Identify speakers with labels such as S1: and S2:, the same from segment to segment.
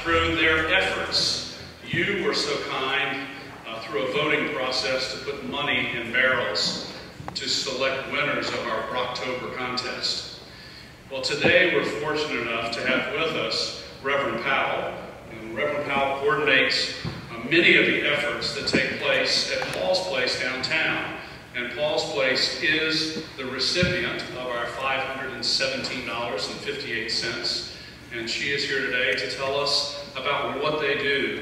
S1: through their efforts. You were so kind through a voting process to put money in barrels to select winners of our Brocktober contest. Well, today we're fortunate enough to have with us Reverend Powell. And Reverend Powell coordinates many of the efforts that take place at Paul's Place downtown. And Paul's Place is the recipient of our $517.58. And she is here today to tell us about what they do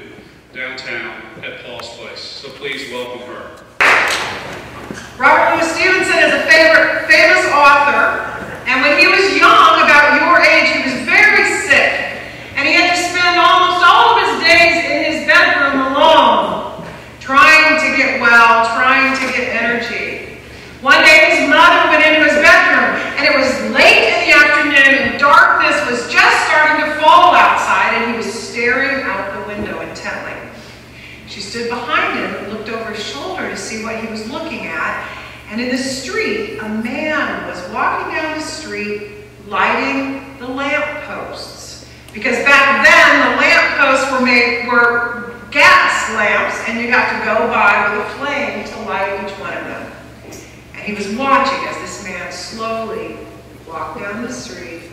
S1: downtown at Paul's Place. So please welcome her.
S2: Robert Louis Stevenson is a famous author, and when he was young, about your age, he was very sick, and he had to spend almost all of his days in his bedroom alone, trying to get well, trying to get energy. One day his mother went into his bedroom, and it was late in the afternoon, and darkness was just starting to fall outside, and he was staring out the window intently. She stood behind him and looked over his shoulder to see what he was looking at, and in the street, a man was walking down the street lighting the lamp posts. Because back then, the lamp posts were gas lamps, and you got to go by with a flame to light each one of them. And he was watching as this man slowly walked down the street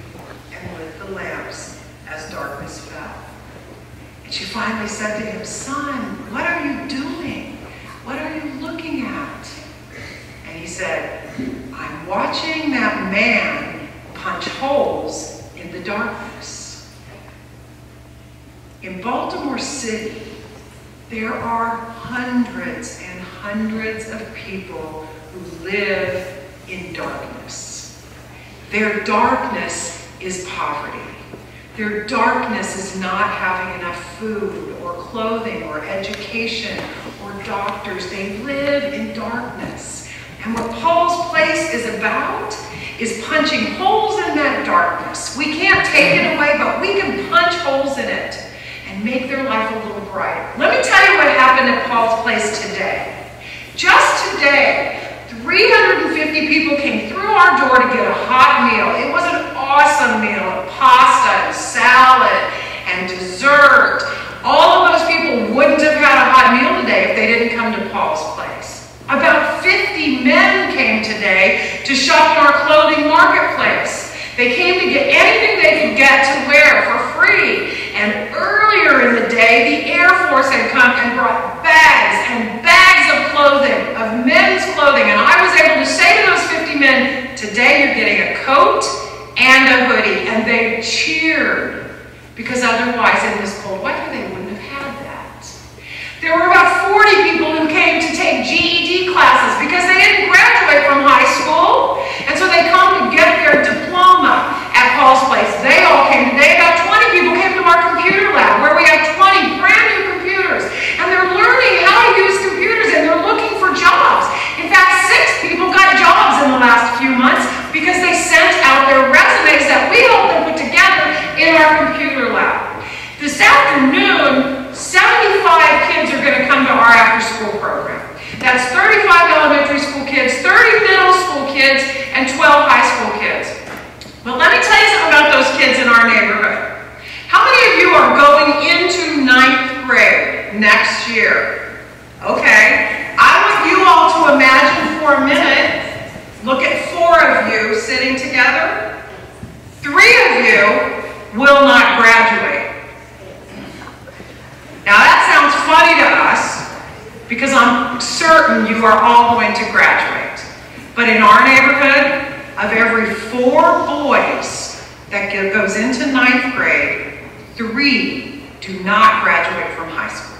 S2: and lit the lamps as darkness fell. And she finally said to him, "Son, what are you doing? What are you looking at?" And he said, "I'm watching that man punch holes in the darkness." In Baltimore City, there are hundreds and hundreds of people who live in darkness. Their darkness is poverty. Their darkness is not having enough food or clothing or education or doctors. They live in darkness. And what Paul's Place is about is punching holes in that darkness. We can't take it away, but we can punch holes in it and make their life a little brighter. Let me tell you what happened at Paul's Place today. Just today, 350 people came through our door to get a hot meal. It was an awesome meal of pasta and salad and dessert. All of those people wouldn't have had a hot meal today if they didn't come to Paul's Place. About 50 men came today to shop in our clothing marketplace. They came to get anything they could get to wear for free. And earlier in the day, the Air Force had come and brought bags and bags of clothing, of men's clothing. And I was able to say to those 50 men, "Today you're getting a coat and a hoodie." And they cheered, because otherwise in this cold weather they wouldn't have had that. There were about 40 people who came to take GED classes because they didn't graduate from high school. And so they come to get their diploma at Paul's Place. They all came today. About 20 people came to our computer lab, where we have 20 brand new computers. And they're learning how to use computers, and they're looking for jobs. In fact, 6 people got jobs in the last few months because they sent out their resumes that we helped them put together in our computer lab. This afternoon, 75 kids are going to come to our after-school program. That's 35 elementary school kids, 30 middle school kids, and 12 high school kids. But let me tell you something about those kids in our neighborhood. How many of you are going into 9th grade next year? Okay. I want you all to imagine for a minute, look at 4 of you sitting together. 3 of you will not graduate. Now that sounds funny to us, because I'm certain you are all going to graduate. But in our neighborhood, of every 4 boys that goes into 9th grade, 3 do not graduate from high school.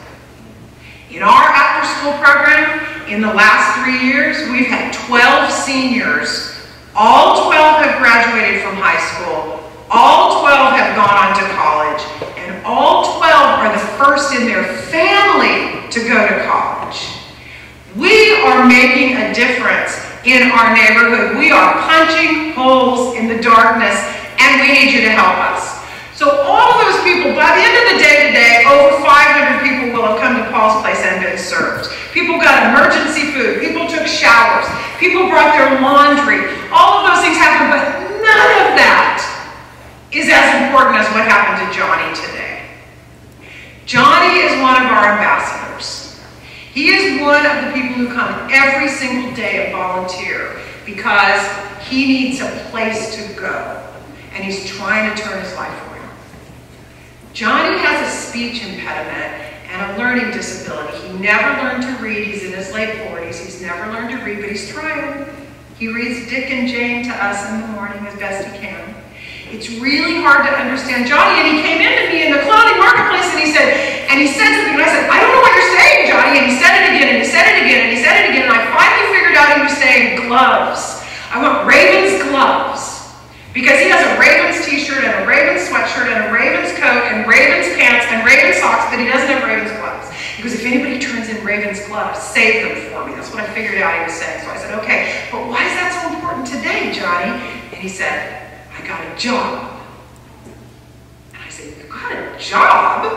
S2: In our after-school program, in the last 3 years, we've had 12 seniors. All 12 have graduated from high school. All 12 have gone on to college. And all 12 are the first in their family to go to college. We are making a difference in our neighborhood. We are punching holes in the darkness, and we need you to help us. So all of those people, by the end of the day today, over 500 people will have come to Paul's Place and been served. People got emergency food. People took showers. People brought their laundry. All of those things happened, but none of that is as important as what happened to Johnny today. Johnny is one of our ambassadors. He is one of the people who come every single day and volunteer because he needs a place to go, and he's trying to turn his life around. Johnny has a speech impediment and a learning disability. He never learned to read. He's in his late 40s. He's never learned to read, but he's trying. He reads Dick and Jane to us in the morning as best he can. It's really hard to understand Johnny, and he came in to me in the clothing marketplace, and he said something, and I said, I don't know what you're saying, Johnny, and he said it again, and he said it again, and he said it again, and I finally figured out he was saying gloves. I want Ravens gloves, because he has a Ravens t-shirt, and a Ravens sweatshirt, and a Ravens coat, and Ravens pants, and Ravens socks, but he doesn't have Ravens gloves. He goes, if anybody turns in Ravens gloves, save them for me. That's what I figured out he was saying. So I said, okay, but why is that so important today, Johnny? And he said, I got a job. And I said, you got a job?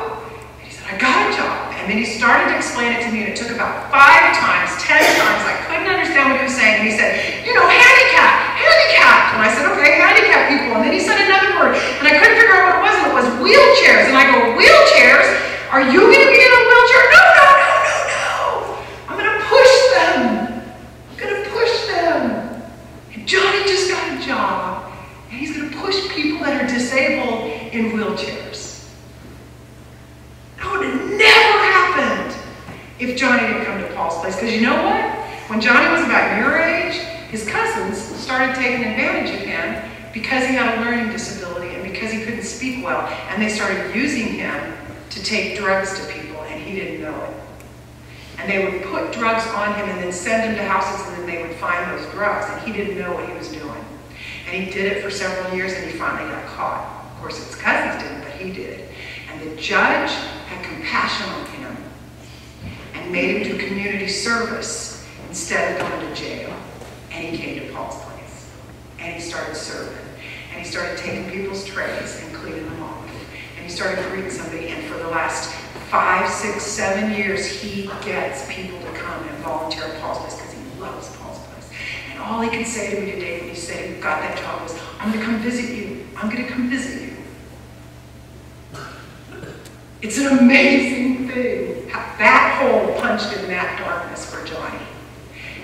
S2: And he said, I got a job. And then he started to explain it to me, and it took about 5 times, 10 times. I couldn't understand what he was saying. And he said, you know, handicapped. And I said, okay, handicapped people. And then he said another word, and I couldn't figure out what it was, and it was wheelchairs. And I go, wheelchairs? Are you going to be in a wheelchair? No. I'm going to push them. I'm going to push them. And Johnny just got a job, and he's going to push people that are disabled in wheelchairs. That would have never happened if Johnny didn't come to Paul's place. Because you know what? When Johnny was about your age, his cousins started taking advantage of him because he had a learning disability and because he couldn't speak well. And they started using him to take drugs to people, and he didn't know it. And they would put drugs on him and then send him to houses, and then they would find those drugs, and he didn't know what he was doing. And he did it for several years, and he finally got caught. Of course, his cousins didn't, but he did. And the judge had compassion on him and made him do community service instead of going to jail. And he came to Paul's place, and he started serving. And he started taking people's trays and cleaning them off. And he started greeting somebody, and for the last 5, 6, 7 years, he gets people to come and volunteer at Paul's place because he loves Paul's place. And all he could say to me today when he said he got that job was, I'm going to come visit you. I'm going to come visit you. It's an amazing thing. That hole punched in that darkness for Johnny.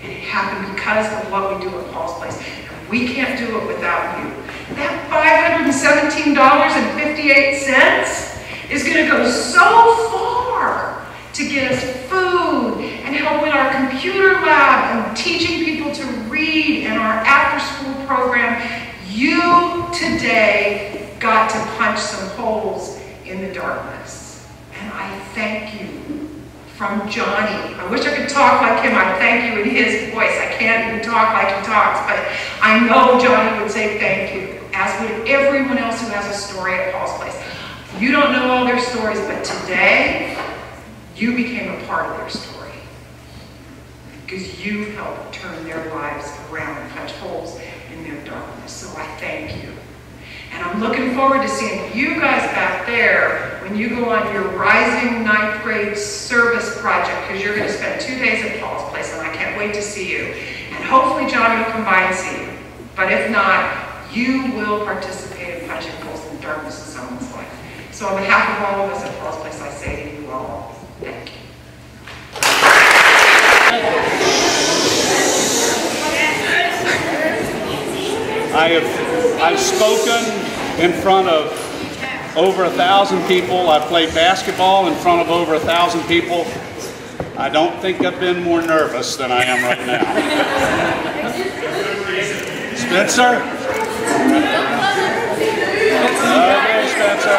S2: And it happened because of what we do at Paul's place. And we can't do it without you. That $517.58 is going to go so far to get us food and help in our computer lab and teaching people to read in our after-school program. You today got to punch some holes in the darkness. And I thank you from Johnny. I wish I could talk like him. I thank you in his voice. I can't even talk like he talks, but I know Johnny would say thank you, as would everyone else who has a story at Paul's place. You don't know all their stories, but today, you became a part of their story. Because you helped turn their lives around and punch holes in their darkness. So I thank you. And I'm looking forward to seeing you guys back there when you go on your Rising 9th grade service project, because you're going to spend 2 days at Paul's place, and I can't wait to see you. And hopefully Johnny will come by and see you. But if not, you will participate in punching holes in the darkness in someone's life. So on behalf of all of us at Paul's place, I say to you all, thank you.
S3: I've spoken in front of over 1,000 people. I played basketball in front of over 1,000 people. I don't think I've been more nervous than I am right now. Spencer? Okay, Spencer.